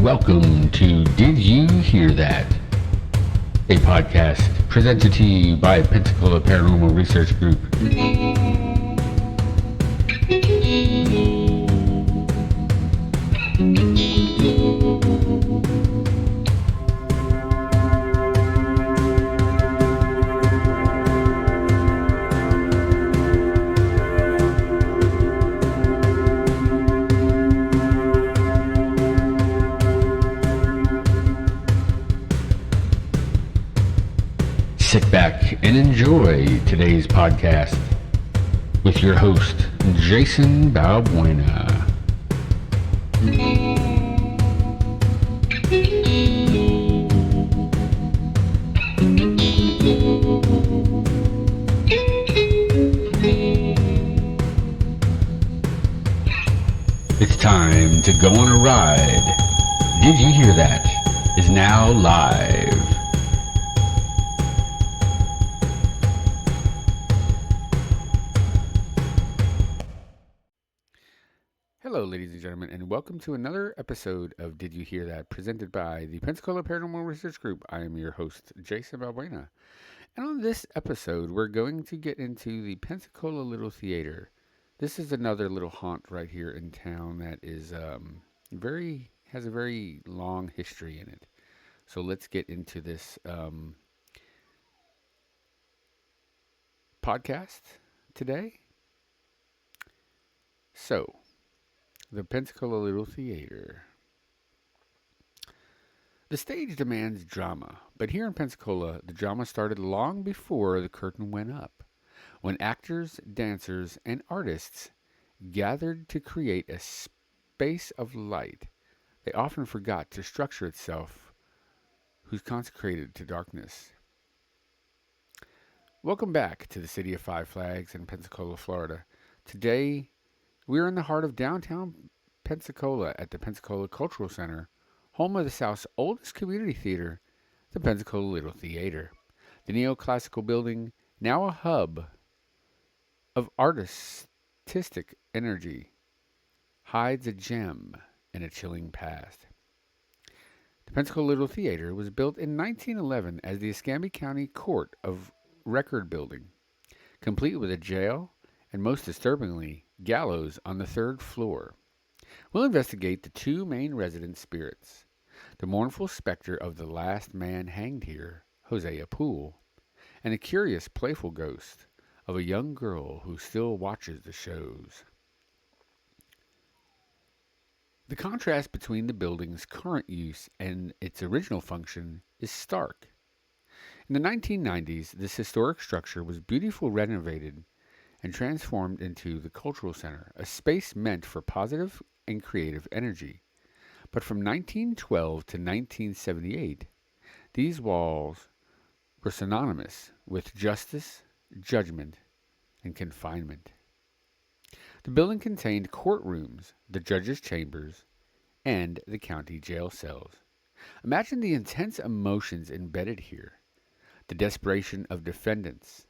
welcome to Did You Hear That? A podcast presented to you by Pensacola Paranormal Research Group. Sit back and enjoy today's podcast with your host, Jason Balbuena. It's time to go on a ride. Did You Hear That? Is now live. Hello, ladies and gentlemen, and welcome to another episode of Did You Hear That? Presented by the Pensacola Paranormal Research Group. I am your host, Jason Balbuena. And on this episode, we're going to get into the Pensacola Little Theater. This is another little haunt right here in town that is has a very long history in it. So let's get into this podcast today. So, the Pensacola Little Theater. The stage demands drama, but here in Pensacola, the drama started long before the curtain went up, when actors, dancers, and artists gathered to create a space of light. They often forgot to structure itself, who's consecrated to darkness. Welcome back to the City of Five Flags in Pensacola, Florida. Today, we're in the heart of downtown Pensacola at the Pensacola Cultural Center, home of the South's oldest community theater, the Pensacola Little Theater. The neoclassical building, now a hub of artistic energy, hides a gem in a chilling past. The Pensacola Little Theater was built in 1911 as the Escambia County Court of Record building, complete with a jail and, most disturbingly, gallows on the third floor. We'll investigate the two main resident spirits, the mournful specter of the last man hanged here, Hosea Poole, and a curious, playful ghost of a young girl who still watches the shows. The contrast between the building's current use and its original function is stark. In the 1990s, this historic structure was beautifully renovated and transformed into the Cultural Center, a space meant for positive and creative energy. But from 1912 to 1978, these walls were synonymous with justice, judgment, and confinement. The building contained courtrooms, the judge's chambers, and the county jail cells. Imagine the intense emotions embedded here, the desperation of defendants,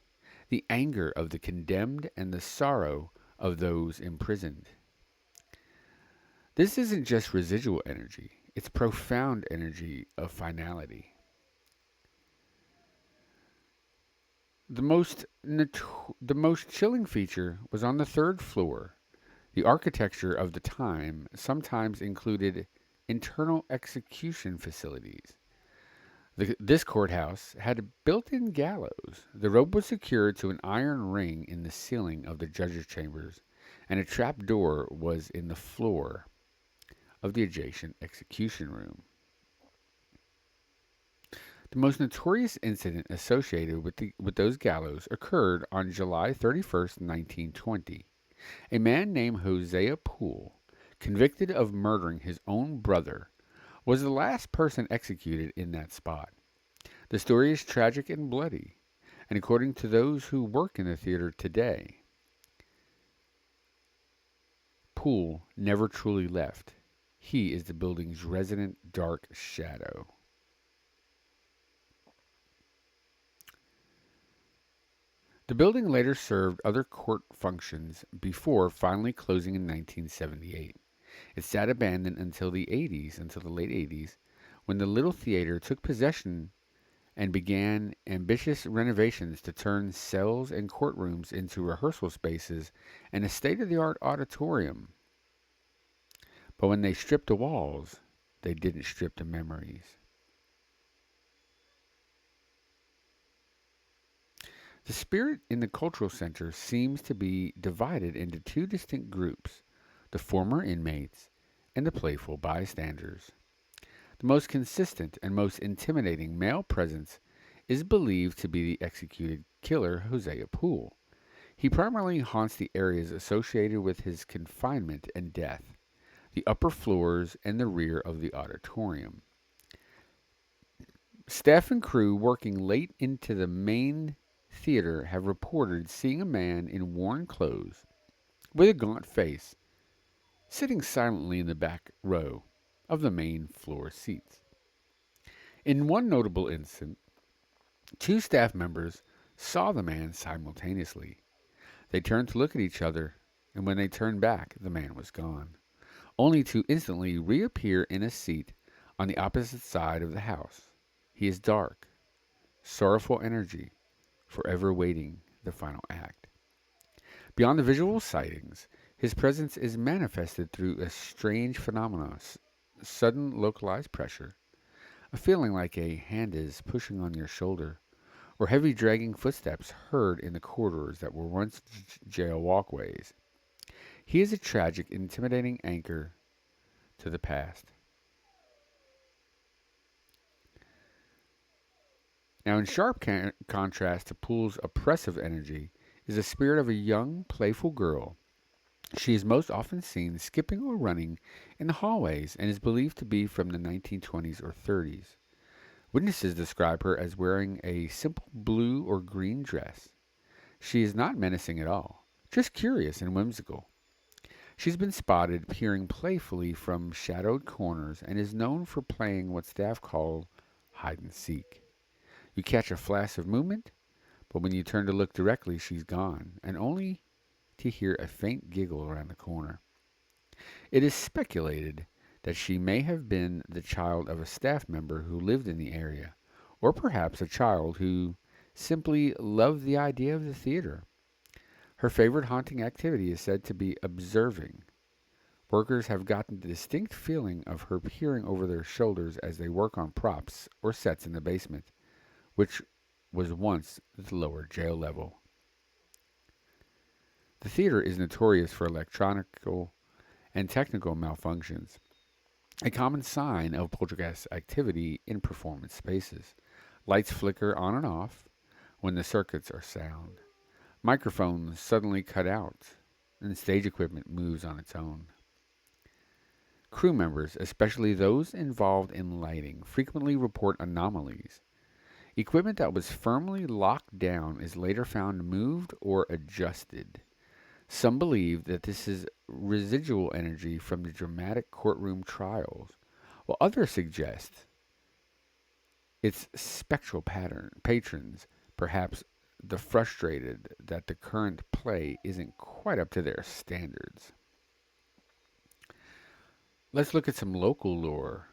the anger of the condemned, and the sorrow of those imprisoned. This isn't just residual energy, it's profound energy of finality. The most chilling feature was on the third floor. The architecture of the time sometimes included internal execution facilities. This courthouse had a built-in gallows. The rope was secured to an iron ring in the ceiling of the judge's chambers, and a trap door was in the floor of the adjacent execution room. The most notorious incident associated with those gallows occurred on July 31st, 1920. A man named Hosea Poole, convicted of murdering his own brother, was the last person executed in that spot. The story is tragic and bloody, and according to those who work in the theater today, Poole never truly left. He is the building's resident dark shadow. The building later served other court functions before finally closing in 1978. It sat abandoned until the late 80s, when the Little Theater took possession and began ambitious renovations to turn cells and courtrooms into rehearsal spaces and a state of the art auditorium. But when they stripped the walls, they didn't strip the memories. The spirit in the cultural center seems to be divided into two distinct groups: the former inmates and the playful bystanders. The most consistent and most intimidating male presence is believed to be the executed killer Hosea Poole. He primarily haunts the areas associated with his confinement and death, the upper floors and the rear of the auditorium. Staff and crew working late into the main theater have reported seeing a man in worn clothes with a gaunt face sitting silently in the back row of the main floor seats. In one notable incident, two staff members saw the man simultaneously. They turned to look at each other, and when they turned back, the man was gone, only to instantly reappear in a seat on the opposite side of the house. He is dark, sorrowful energy, forever waiting the final act. Beyond the visual sightings, his presence is manifested through a strange phenomenon: sudden localized pressure, a feeling like a hand is pushing on your shoulder, or heavy dragging footsteps heard in the corridors that were once jail walkways. He is a tragic, intimidating anchor to the past. Now, in sharp contrast to Poole's oppressive energy, is the spirit of a young, playful girl. She is most often seen skipping or running in the hallways and is believed to be from the 1920s or 30s. Witnesses describe her as wearing a simple blue or green dress. She is not menacing at all, just curious and whimsical. She's been spotted peering playfully from shadowed corners and is known for playing what staff call hide and seek. You catch a flash of movement, but when you turn to look directly, she's gone, and only to hear a faint giggle around the corner. It is speculated that she may have been the child of a staff member who lived in the area, or perhaps a child who simply loved the idea of the theater. Her favorite haunting activity is said to be observing. Workers have gotten the distinct feeling of her peering over their shoulders as they work on props or sets in the basement, which was once the lower jail level. The theater is notorious for electronical and technical malfunctions, a common sign of poltergeist activity in performance spaces. Lights flicker on and off when the circuits are sound. Microphones suddenly cut out, and stage equipment moves on its own. Crew members, especially those involved in lighting, frequently report anomalies. Equipment that was firmly locked down is later found moved or adjusted. Some believe that this is residual energy from the dramatic courtroom trials, while others suggest it's spectral patrons, perhaps the frustrated that the current play isn't quite up to their standards. Let's look at some local lore.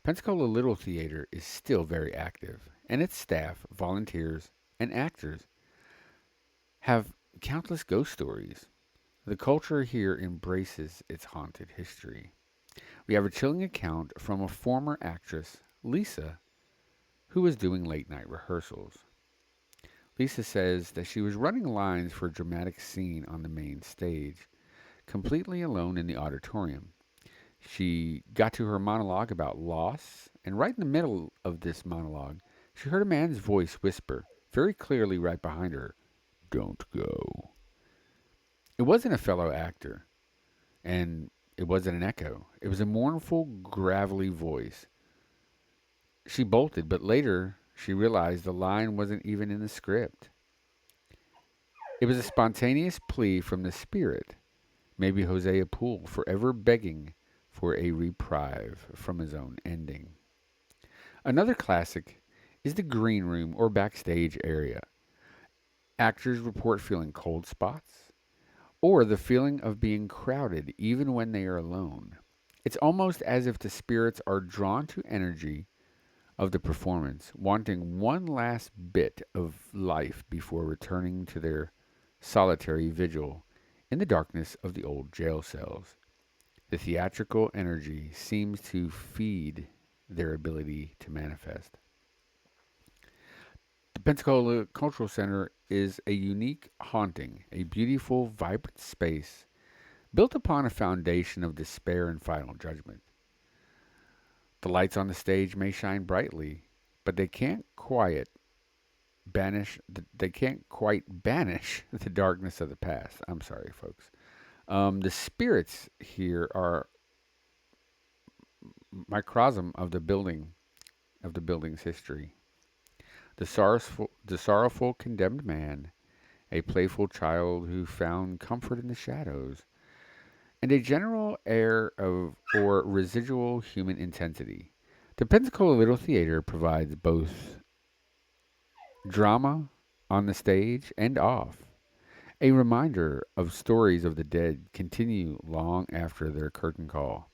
Pensacola Little Theater is still very active, and its staff, volunteers, and actors have countless ghost stories. The culture here embraces its haunted history. We have a chilling account from a former actress, Lisa, who was doing late night rehearsals. Lisa says that she was running lines for a dramatic scene on the main stage, completely alone in the auditorium. She got to her monologue about loss, and right in the middle of this monologue, she heard a man's voice whisper, very clearly right behind her, "Don't go." It wasn't a fellow actor, and it wasn't an echo. It was a mournful, gravelly voice. She bolted, but later she realized the line wasn't even in the script. It was a spontaneous plea from the spirit, maybe Hosea Poole, forever begging for a reprieve from his own ending. Another classic is the green room or backstage area. Actors report feeling cold spots or the feeling of being crowded even when they are alone. It's almost as if the spirits are drawn to energy of the performance, wanting one last bit of life before returning to their solitary vigil in the darkness of the old jail cells. The theatrical energy seems to feed their ability to manifest. The Pensacola Cultural Center is a unique haunting, a beautiful, vibrant space built upon a foundation of despair and final judgment. The lights on the stage may shine brightly, but they can't quite banish the darkness of the past. I'm sorry, folks. The spirits here are microcosm of the building's history. The sorrowful condemned man, a playful child who found comfort in the shadows, and a general air of or residual human intensity. The Pensacola Little Theater provides both drama on the stage and off. A reminder of stories of the dead continue long after their curtain call.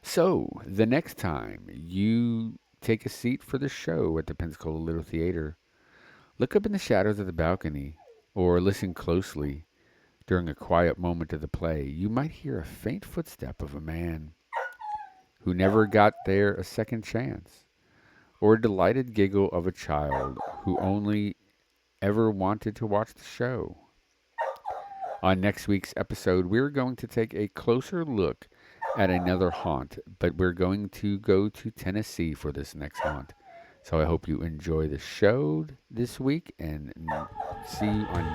So, the next time you take a seat for the show at the Pensacola Little Theater, look up in the shadows of the balcony or listen closely during a quiet moment of the play. You might hear a faint footstep of a man who never got there a second chance, or a delighted giggle of a child who only ever wanted to watch the show. On next week's episode, we're going to take a closer look at another haunt, but we're going to go to Tennessee for this next haunt. So I hope you enjoy the show this week and see you on